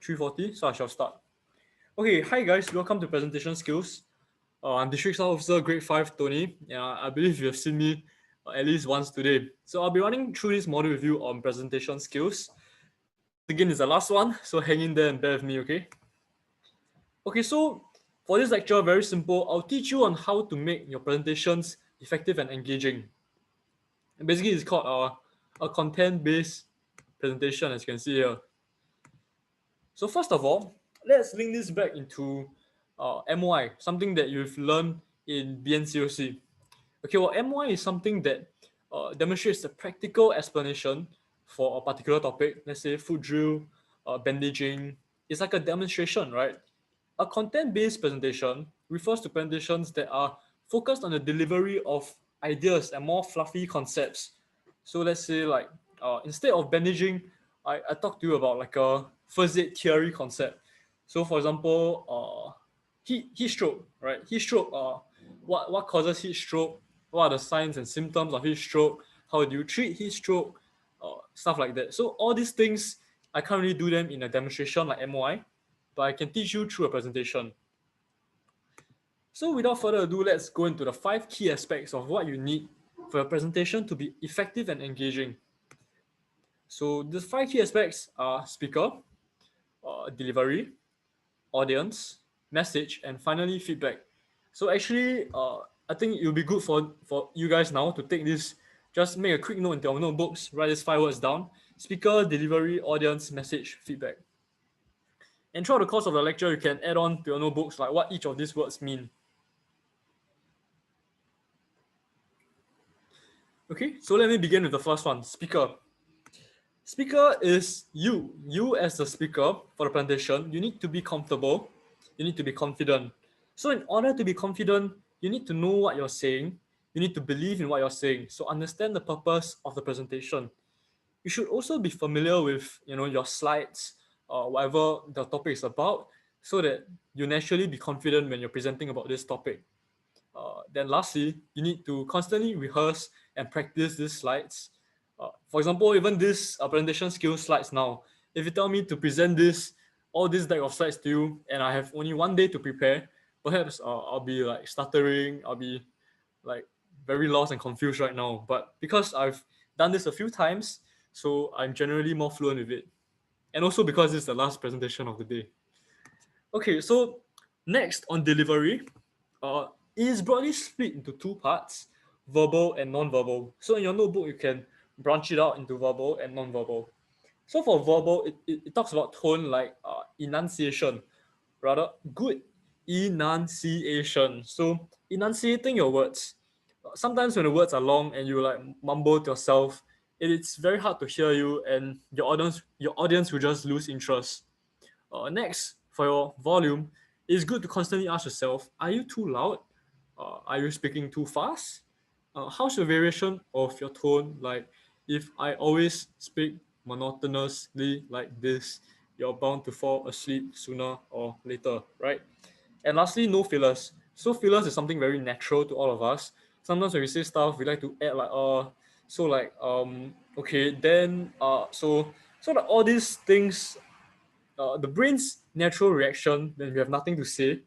3:40, so I shall start. Okay, hi guys, welcome to Presentation Skills. I'm District Staff Officer Grade 5 Tony. I believe you have seen me at least once today. So I'll be running through this module with you on presentation skills. This again is the last one, so hang in there and bear with me, okay? Okay, so for this lecture, very simple. I'll teach you on how to make your presentations effective and engaging. And basically, it's called a content-based presentation, as you can see here. So first of all, let's link this back into MOI, something that you've learned in BNCOC. Okay, well, MOI is something that demonstrates the practical explanation for a particular topic. Let's say food drill, bandaging. It's like a demonstration, right? A content-based presentation refers to presentations that are focused on the delivery of ideas and more fluffy concepts. So let's say like instead of bandaging, I talk to you about like a first aid theory concept. So for example, heat stroke, right? Heat stroke, what causes heat stroke? What are the signs and symptoms of heat stroke? How do you treat heat stroke? Stuff like that. So all these things, I can't really do them in a demonstration like MOI, but I can teach you through a presentation. So without further ado, let's go into the 5 key aspects of what you need for your presentation to be effective and engaging. So the 5 key aspects are speaker, delivery, audience, message, and finally feedback. So actually, I think it'll be good for you guys now to take this, just make a quick note in your notebooks, write these 5 words down: speaker, delivery, audience, message, feedback. And throughout the course of the lecture, you can add on to your notebooks like what each of these words mean. Okay, so let me begin with the first one, speaker. Speaker is you. You as the speaker for the presentation, you need to be comfortable. You need to be confident. So in order to be confident, you need to know what you're saying. You need to believe in what you're saying. So understand the purpose of the presentation. You should also be familiar with your slides, whatever the topic is about, so that you naturally be confident when you're presenting about this topic. Then lastly, you need to constantly rehearse and practice these slides. For example, even this presentation skills slides now, if you tell me to present all this deck of slides to you, and I have only 1 day to prepare, perhaps I'll be like stuttering, I'll be like very lost and confused right now. But because I've done this a few times, so I'm generally more fluent with it. And also because this is the last presentation of the day. Okay, so next on delivery, it is broadly split into 2 parts, verbal and non-verbal. So in your notebook, you can branch it out into verbal and non-verbal. So for verbal, it talks about tone like enunciation, rather good enunciation. So enunciating your words. Sometimes when the words are long and you like mumble to yourself, it's very hard to hear you, and your audience will just lose interest. Next, for your volume, it's good to constantly ask yourself, are you too loud? Are you speaking too fast? How's the variation of your tone? Like, if I always speak monotonously like this, you're bound to fall asleep sooner or later, right? And lastly, no fillers. So fillers is something very natural to all of us. Sometimes when we say stuff, we like to add like okay, then so like all these things, the brain's natural reaction when we have nothing to say,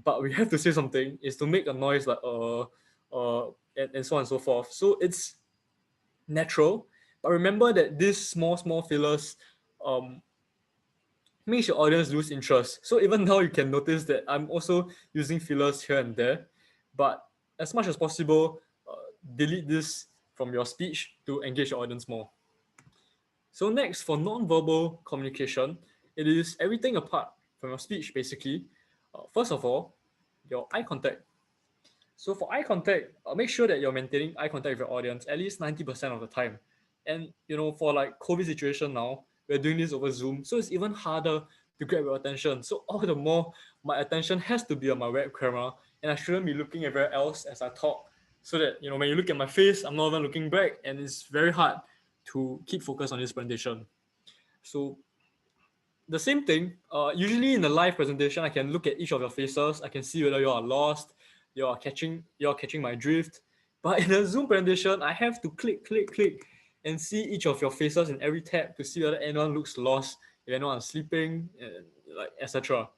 but we have to say something, is to make a noise like and so on and so forth. So it's natural, but remember that these small fillers makes your audience lose interest. So even now you can notice that I'm also using fillers here and there, but as much as possible, delete this from your speech to engage your audience more. So next, for non-verbal communication, it is everything apart from your speech, basically. First of all, your eye contact. So for eye contact, make sure that you're maintaining eye contact with your audience at least 90% of the time. And for like COVID situation now, we're doing this over Zoom, so it's even harder to grab your attention. So all the more, my attention has to be on my web camera, and I shouldn't be looking everywhere else as I talk. So that when you look at my face, I'm not even looking back, and it's very hard to keep focus on this presentation. So the same thing, usually in a live presentation, I can look at each of your faces. I can see whether you are lost, you're catching my drift. But in a Zoom presentation, I have to click, and see each of your faces in every tab to see whether anyone looks lost if anyone's sleeping, and like etc.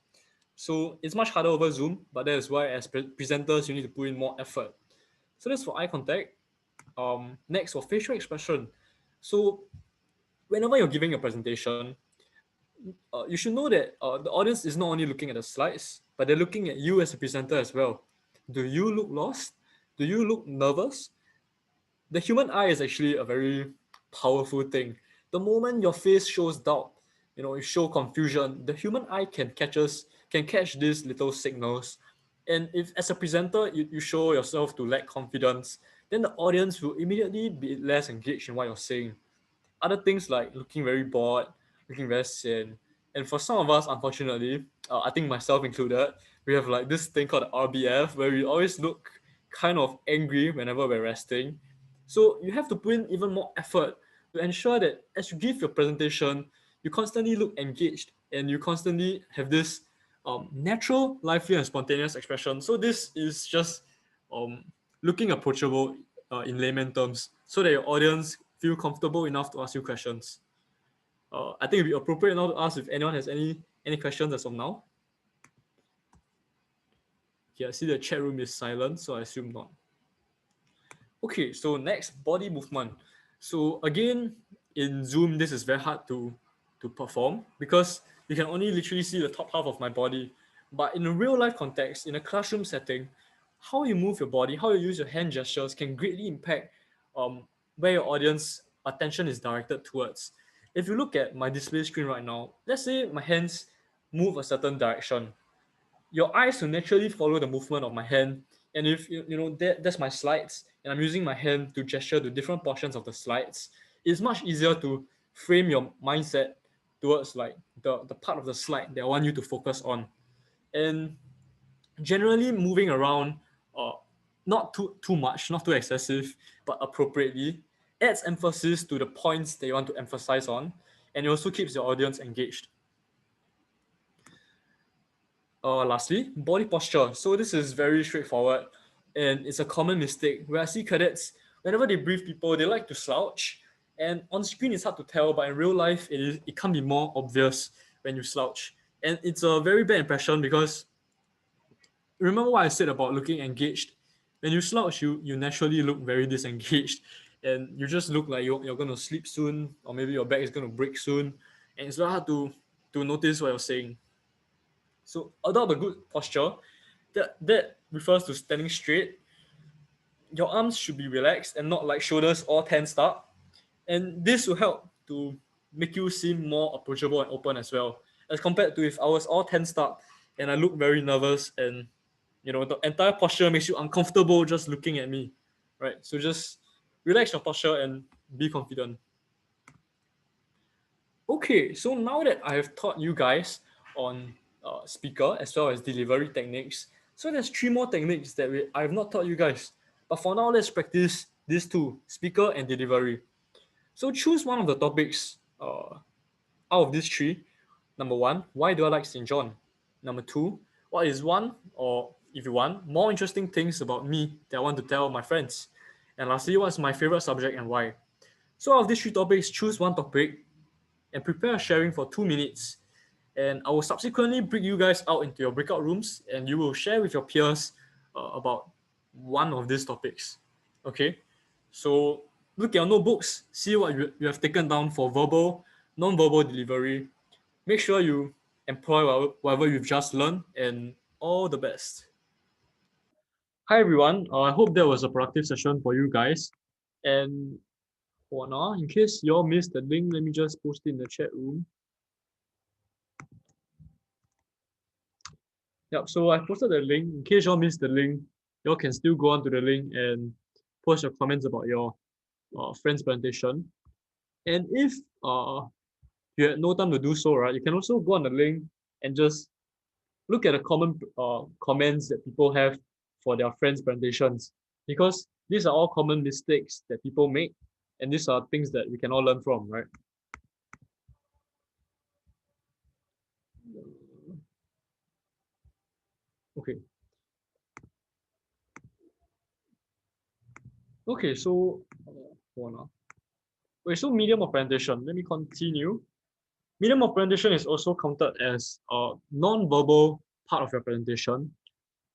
So it's much harder over Zoom, but that is why as presenters you need to put in more effort. So that's for eye contact. Next for facial expression. So whenever you're giving a presentation, you should know that the audience is not only looking at the slides, but they're looking at you as a presenter as well. Do you look lost? Do you look nervous? The human eye is actually a very powerful thing. The moment your face shows doubt, you show confusion, the human eye can catch these little signals. And if as a presenter you show yourself to lack confidence, then the audience will immediately be less engaged in what you're saying. Other things like looking very bored, looking very sad. And for some of us, unfortunately, I think myself included, we have like this thing called RBF where we always look kind of angry whenever we're resting. So you have to put in even more effort to ensure that as you give your presentation, you constantly look engaged and you constantly have this natural, lively, and spontaneous expression. So this is just um, looking approachable in layman terms so that your audience feel comfortable enough to ask you questions. I think it'd be appropriate now to ask if anyone has any questions as of now. Yeah, I see the chat room is silent, so I assume not. Okay, so next, body movement. So again, in Zoom, this is very hard to perform because you can only literally see the top half of my body. But in a real life context, in a classroom setting, how you move your body, how you use your hand gestures can greatly impact where your audience attention is directed towards. If you look at my display screen right now, let's say my hands move a certain direction, your eyes will naturally follow the movement of my hand. And if that's my slides, and I'm using my hand to gesture to different portions of the slides, it's much easier to frame your mindset towards like the part of the slide that I want you to focus on. And generally moving around, uh, not too much, not too excessive, but appropriately, adds emphasis to the points that you want to emphasize on, and it also keeps your audience engaged. Lastly, body posture. So this is very straightforward, and it's a common mistake where I see cadets whenever they brief people, they like to slouch, and on screen it's hard to tell, but in real life it can be more obvious when you slouch, and it's a very bad impression because remember what I said about looking engaged. When you slouch, you naturally look very disengaged, and you just look like you're gonna sleep soon, or maybe your back is gonna break soon, and it's very hard to notice what you're saying. So adopt a good posture. That refers to standing straight. Your arms should be relaxed and not like shoulders all tensed up. And this will help to make you seem more approachable and open as well. As compared to if I was all tensed up and I look very nervous and the entire posture makes you uncomfortable just looking at me. Right. So just relax your posture and be confident. Okay, so now that I have taught you guys on speaker as well as delivery techniques, so there's three more techniques that I have not taught you guys. But for now, let's practice these two, speaker and delivery. So choose one of the topics out of these three. Number one, why do I like St. John? Number two, what is one, or if you want, more interesting things about me that I want to tell my friends? And lastly, what's my favorite subject and why? So out of these three topics, choose one topic and prepare a sharing for 2 minutes. And I will subsequently bring you guys out into your breakout rooms and you will share with your peers about one of these topics. Okay? So look at your notebooks, see what you have taken down for verbal, non-verbal delivery. Make sure you employ whatever you've just learned, and all the best. Hi everyone, I hope that was a productive session for you guys. And for now, in case you all missed the link, let me just post it in the chat room. Yep, so I posted the link. In case y'all missed the link, y'all can still go onto the link and post your comments about your friend's presentation. And if you had no time to do so, right, you can also go on the link and just look at the common comments that people have for their friends' presentations, because these are all common mistakes that people make, and these are things that we can all learn from, right? Okay. Okay, so hold on. Okay, so medium of presentation. Let me continue. Medium of presentation is also counted as a non-verbal part of your presentation.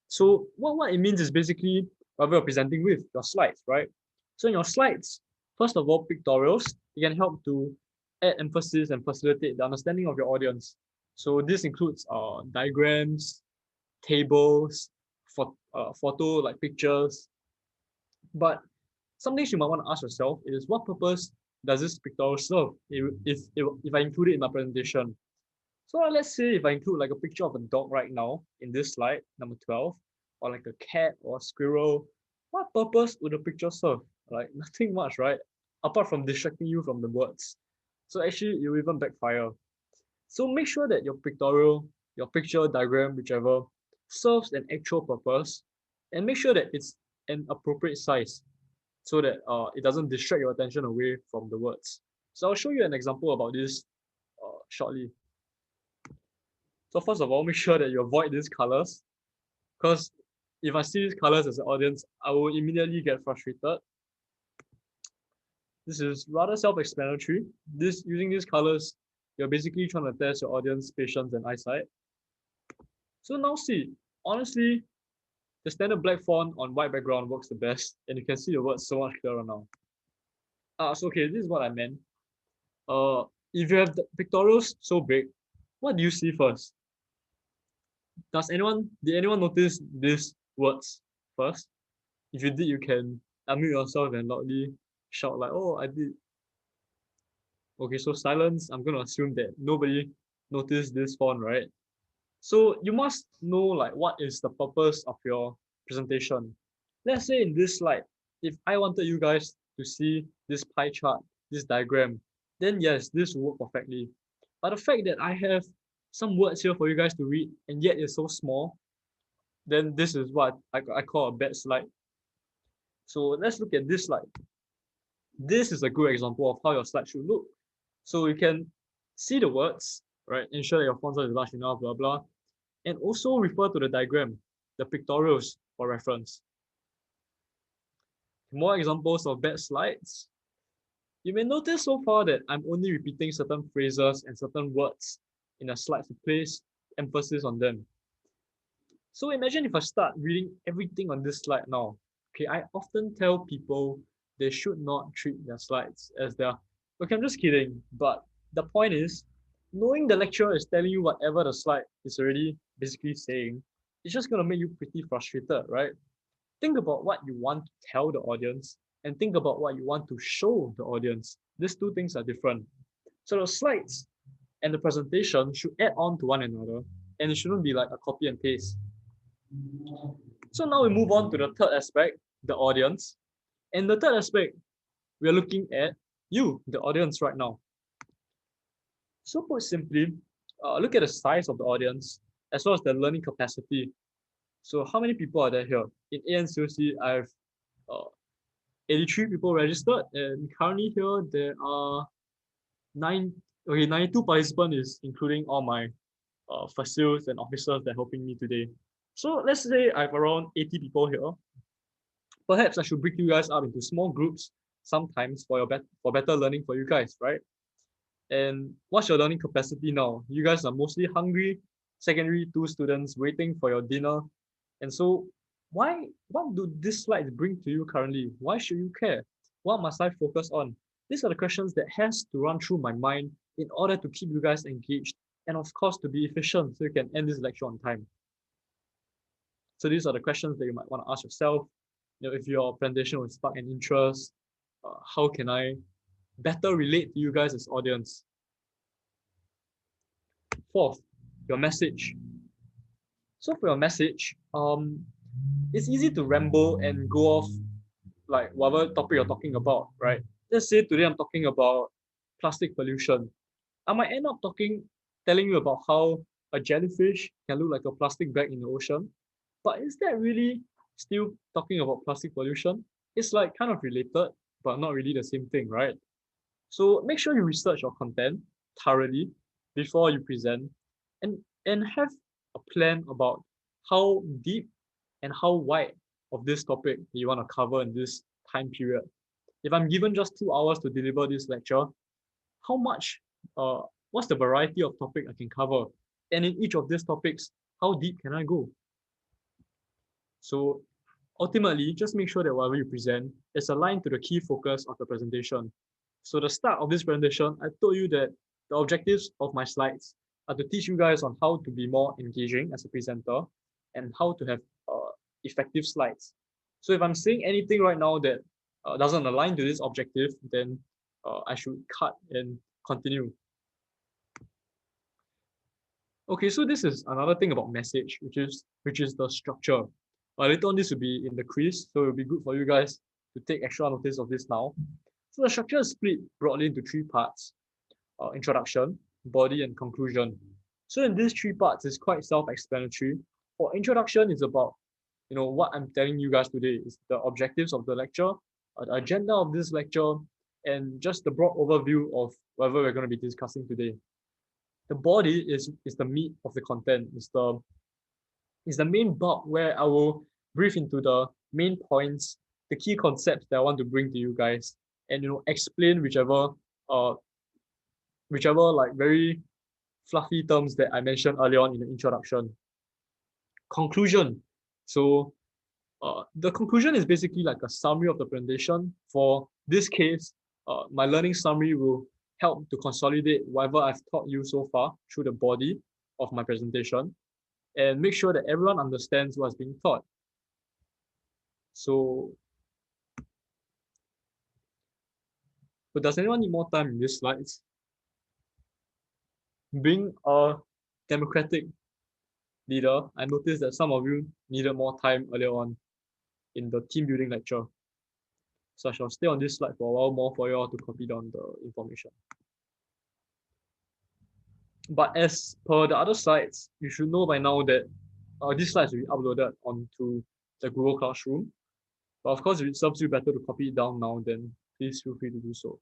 So what it means is basically whatever you're presenting with, your slides, right? So in your slides, first of all, pictorials, it can help to add emphasis and facilitate the understanding of your audience. So this includes diagrams, tables, photo like pictures. But some things you might want to ask yourself is what purpose does this pictorial serve if I include it in my presentation? So let's say if I include like a picture of a dog right now in this slide, number 12, or like a cat or a squirrel, what purpose would the picture serve? Like nothing much, right? Apart from distracting you from the words. So actually you even backfire. So make sure that your pictorial, your picture, diagram, whichever, serves an actual purpose, and make sure that it's an appropriate size so that it doesn't distract your attention away from the words. So I'll show you an example about this shortly. So first of all, make sure that you avoid these colors, because if I see these colors as an audience, I will immediately get frustrated. This is rather self-explanatory. Using these colors, you're basically trying to test your audience patience and eyesight. So now see, honestly, the standard black font on white background works the best, and you can see the words so much clearer now. So okay, this is what I meant. If you have the pictorials so big, what do you see first? Did anyone notice these words first? If you did, you can unmute yourself and loudly shout like, oh, I did. Okay, so silence, I'm gonna assume that nobody noticed this font, right? So you must know like what is the purpose of your presentation. Let's say in this slide, if I wanted you guys to see this pie chart, this diagram, then yes, this will work perfectly. But the fact that I have some words here for you guys to read and yet it's so small, then this is what I call a bad slide. So let's look at this slide. This is a good example of how your slide should look. So you can see the words, right? Ensure that your font size is large enough, blah, blah. And also refer to the diagram, the pictorials for reference. More examples of bad slides. You may notice so far that I'm only repeating certain phrases and certain words in the slides to place emphasis on them. So imagine if I start reading everything on this slide now. Okay, I often tell people they should not treat their slides as their, okay, I'm just kidding, but the point is, knowing the lecturer is telling you whatever the slide is already basically saying, it's just gonna make you pretty frustrated, right? Think about what you want to tell the audience and think about what you want to show the audience. These two things are different. So the slides and the presentation should add on to one another, and it shouldn't be like a copy and paste. So now we move on to the third aspect, the audience. And the third aspect, we're looking at you, the audience right now. So put simply, look at the size of the audience as well as the learning capacity. So how many people are there here? In ANCOC, I have 83 people registered, and currently here there are 92 participants, is including all my facilities and officers that are helping me today. So let's say I have around 80 people here. Perhaps I should break you guys up into small groups sometimes for better learning for you guys, right? And what's your learning capacity now? You guys are mostly hungry, secondary 2 students waiting for your dinner. And so what do these slides bring to you currently? Why should you care? What must I focus on? These are the questions that has to run through my mind in order to keep you guys engaged and of course to be efficient so you can end this lecture on time. So these are the questions that you might want to ask yourself. You know, if your presentation will spark an interest, how can I better relate to you guys as audience? Fourth, your message. So for your message, it's easy to ramble and go off like whatever topic you're talking about, right? Let's say today I'm talking about plastic pollution. I might end up telling you about how a jellyfish can look like a plastic bag in the ocean. But is that really still talking about plastic pollution? It's like kind of related, but not really the same thing, right? So make sure you research your content thoroughly before you present and have a plan about how deep and how wide of this topic you want to cover in this time period. If I'm given just 2 hours to deliver this lecture, how much What's the variety of topic I can cover? And in each of these topics, how deep can I go? So ultimately, just make sure that whatever you present is aligned to the key focus of the presentation. So the start of this presentation, I told you that the objectives of my slides are to teach you guys on how to be more engaging as a presenter and how to have effective slides. So if I'm saying anything right now that doesn't align to this objective, then I should cut and continue. Okay, so this is another thing about message, which is the structure. Later on, this will be in the quiz, so it'll be good for you guys to take extra notice of this now. So the structure is split broadly into three parts: introduction, body, and conclusion. So in these three parts, it's quite self-explanatory. For introduction, is about what I'm telling you guys today is the objectives of the lecture, the agenda of this lecture, and just the broad overview of whatever we're going to be discussing today. The body is the meat of the content, is the main bulk where I will brief into the main points, the key concepts that I want to bring to you guys, and explain whichever like very fluffy terms that I mentioned earlier on in the introduction. Conclusion. So the conclusion is basically like a summary of the presentation. For this case, my learning summary will help to consolidate whatever I've taught you so far through the body of my presentation and make sure that everyone understands what's being taught. So, but does anyone need more time in these slides? Being a democratic leader, I noticed that some of you needed more time earlier on in the team building lecture. So I shall stay on this slide for a while more for you all to copy down the information. But as per the other slides, you should know by now that these slides will be uploaded onto the Google Classroom. But of course, if it serves you better to copy it down now, then please feel free to do so.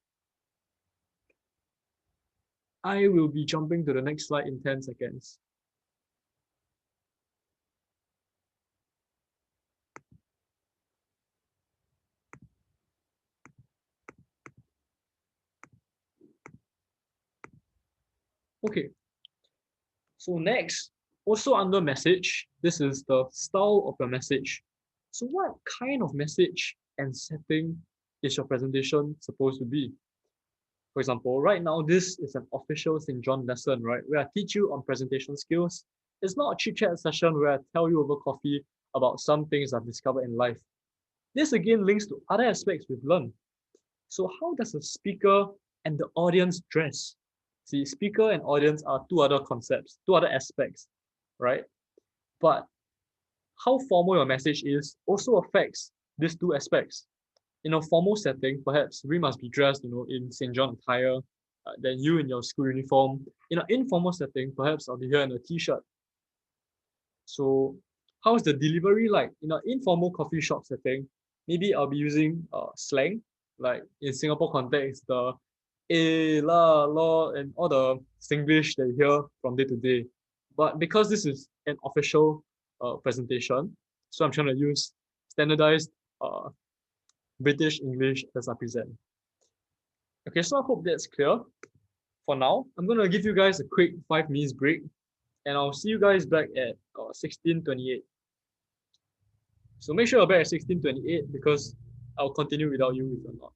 I will be jumping to the next slide in 10 seconds. Okay, so next, also under message, this is the style of your message. So what kind of message and setting is your presentation supposed to be? For example, right now, this is an official St. John lesson, right? Where I teach you on presentation skills. It's not a chit-chat session where I tell you over coffee about some things I've discovered in life. This again links to other aspects we've learned. So how does a speaker and the audience dress? See, speaker and audience are two other concepts, two other aspects, right? But how formal your message is also affects these two aspects. In a formal setting, perhaps we must be dressed, in St. John attire, then you in your school uniform. In an informal setting, perhaps I'll be here in a t-shirt. So how's the delivery like? In an informal coffee shop setting, maybe I'll be using slang, like in Singapore context, the la, law, and all the Singlish that you hear from day to day. But because this is an official presentation, so I'm trying to use standardized British English as I present. Okay, so I hope that's clear. For now, I'm going to give you guys a quick 5 minutes break, and I'll see you guys back at 16:28. So make sure you're back at 16:28 because I'll continue without you if you're not.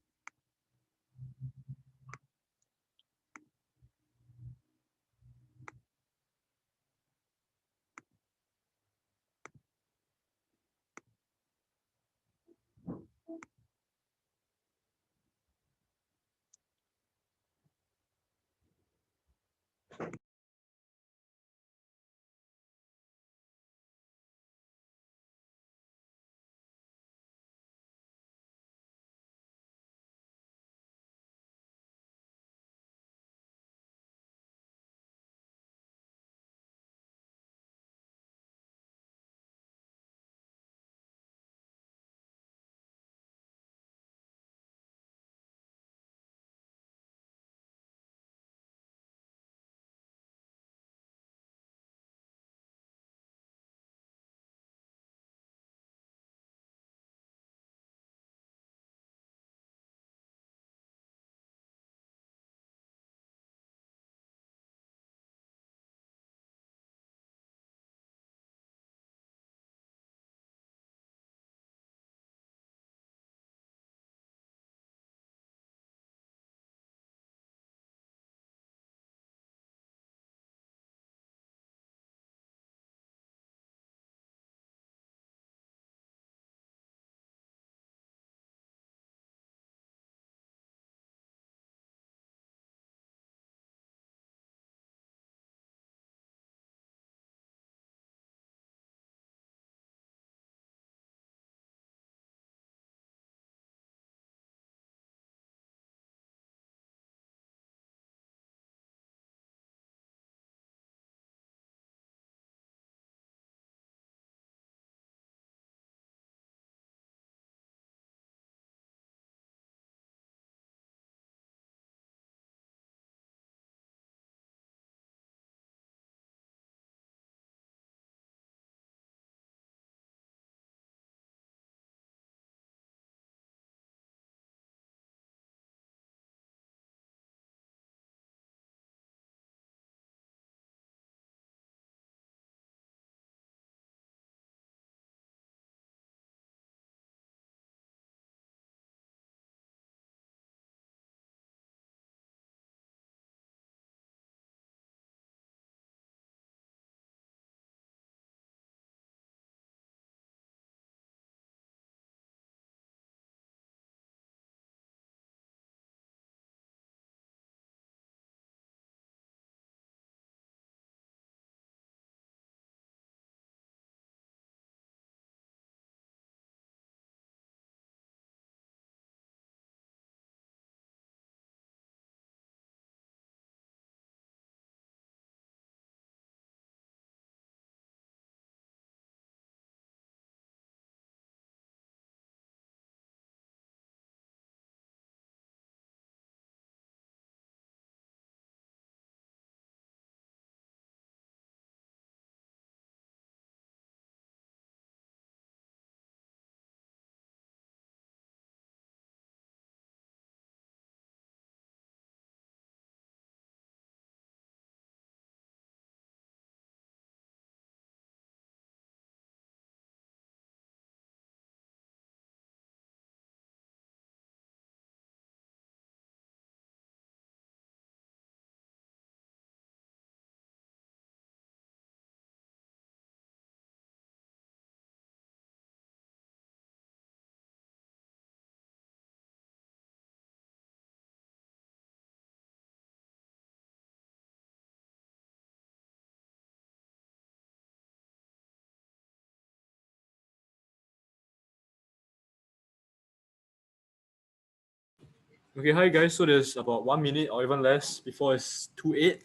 Okay, hi guys. So there's about 1 minute or even less before it's 2:08.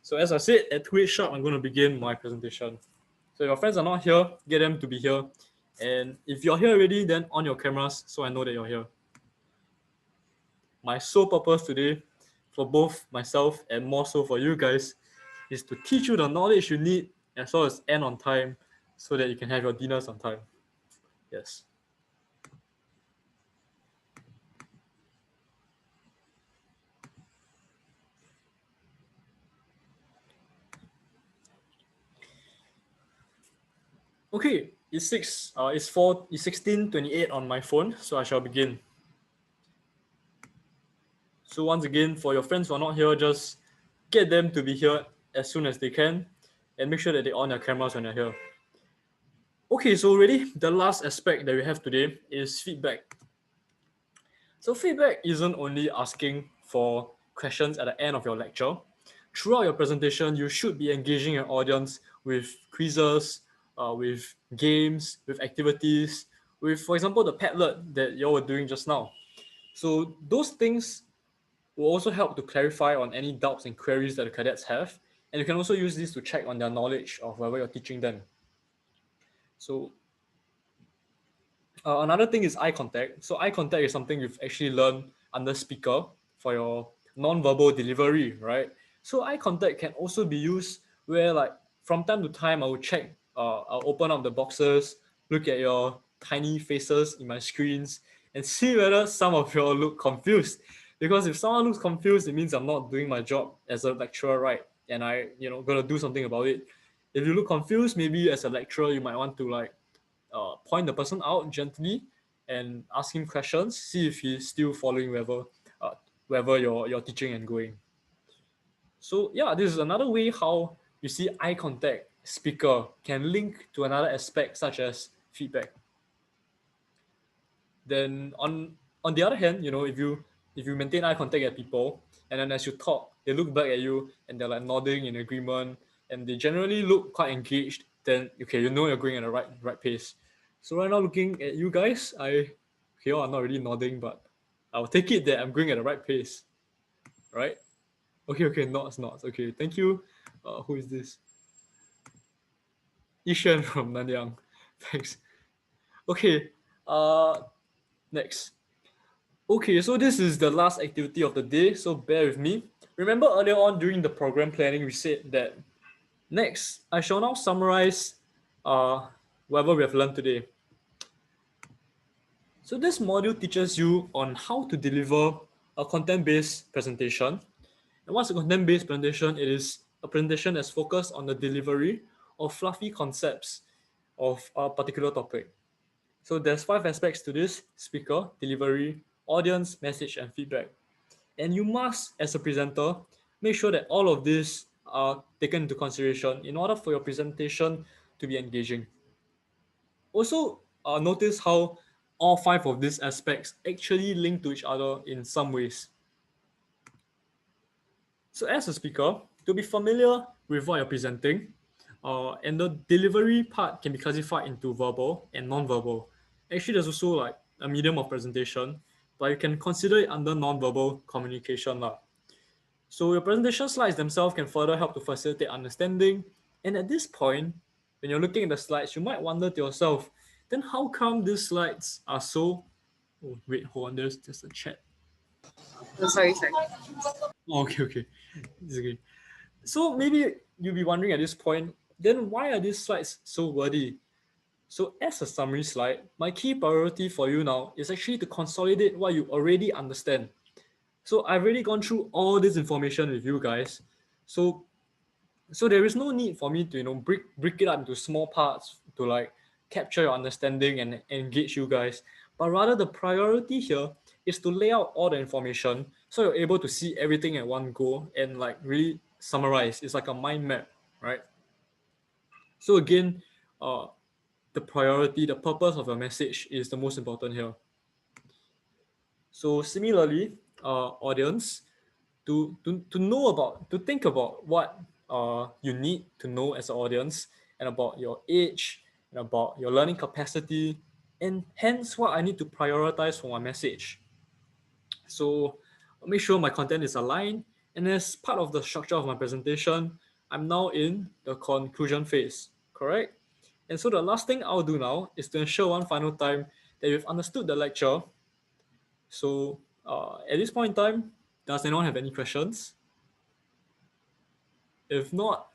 So as I said, at 2:08 sharp, I'm going to begin my presentation. So if your friends are not here, get them to be here. And if you're here already, then on your cameras so I know that you're here. My sole purpose today, for both myself and more so for you guys, is to teach you the knowledge you need as well as end on time so that you can have your dinners on time. Yes. Okay, it's 16:28 on my phone, so I shall begin. So once again, for your friends who are not here, just get them to be here as soon as they can and make sure that they on their cameras when they're here. Okay, so really the last aspect that we have today is feedback. So feedback isn't only asking for questions at the end of your lecture. Throughout your presentation, you should be engaging your audience with quizzes, with games, with activities, with, for example, the Padlet that you all were doing just now. So those things will also help to clarify on any doubts and queries that the cadets have. And you can also use this to check on their knowledge of whatever you're teaching them. So another thing is eye contact. So eye contact is something you've actually learned under speaker for your non-verbal delivery, right? So eye contact can also be used where like from time to time I will check, I'll open up the boxes, look at your tiny faces in my screens and see whether some of you all look confused. Because if someone looks confused, it means I'm not doing my job as a lecturer right, and I, gonna do something about it. If you look confused, maybe as a lecturer you might want to like point the person out gently and ask him questions, see if he's still following wherever you're teaching and going. So yeah, this is another way how you see eye contact speaker can link to another aspect such as feedback. Then on the other hand, if you maintain eye contact at people and then as you talk, they look back at you and they're like nodding in agreement and they generally look quite engaged, then okay, you're going at the right pace. So right now looking at you guys, I'm not really nodding, but I'll take it that I'm going at the right pace. Right? Okay, nods. Okay, thank you. Who is this? Ishan from Nanyang. Thanks. Okay. Next. Okay, so this is the last activity of the day, so bear with me. Remember earlier on during the program planning, we said that next, I shall now summarize whatever we have learned today. So this module teaches you on how to deliver a content-based presentation. And what's a content-based presentation? It is a presentation that's focused on the delivery of fluffy concepts of a particular topic. So there's 5 aspects to this: speaker, delivery, audience, message, and feedback. And you must, as a presenter, make sure that all of these are taken into consideration in order for your presentation to be engaging. Also, notice how all 5 of these aspects actually link to each other in some ways. So as a speaker, to be familiar with what you're presenting, and the delivery part can be classified into verbal and non-verbal. Actually, there's also like a medium of presentation, but you can consider it under non-verbal communication lah. So your presentation slides themselves can further help to facilitate understanding. And at this point, when you're looking at the slides, you might wonder to yourself, then how come these slides are so... Oh, wait, hold on, there's a chat. Oh, sorry. Okay. It's okay. So maybe you'll be wondering at this point, then why are these slides so wordy? So as a summary slide, my key priority for you now is actually to consolidate what you already understand. So I've already gone through all this information with you guys. So there is no need for me to break it up into small parts to like capture your understanding and engage you guys, but rather the priority here is to lay out all the information so you're able to see everything at one go and like really summarize. It's like a mind map, right? So again, the priority, the purpose of your message is the most important here. So similarly, audience, to think about what you need to know as an audience and about your age and about your learning capacity and hence what I need to prioritize for my message. So I'll make sure my content is aligned. And as part of the structure of my presentation, I'm now in the conclusion phase, correct? And so the last thing I'll do now is to ensure one final time that you've understood the lecture. So at this point in time, does anyone have any questions? If not,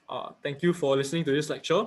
thank you for listening to this lecture.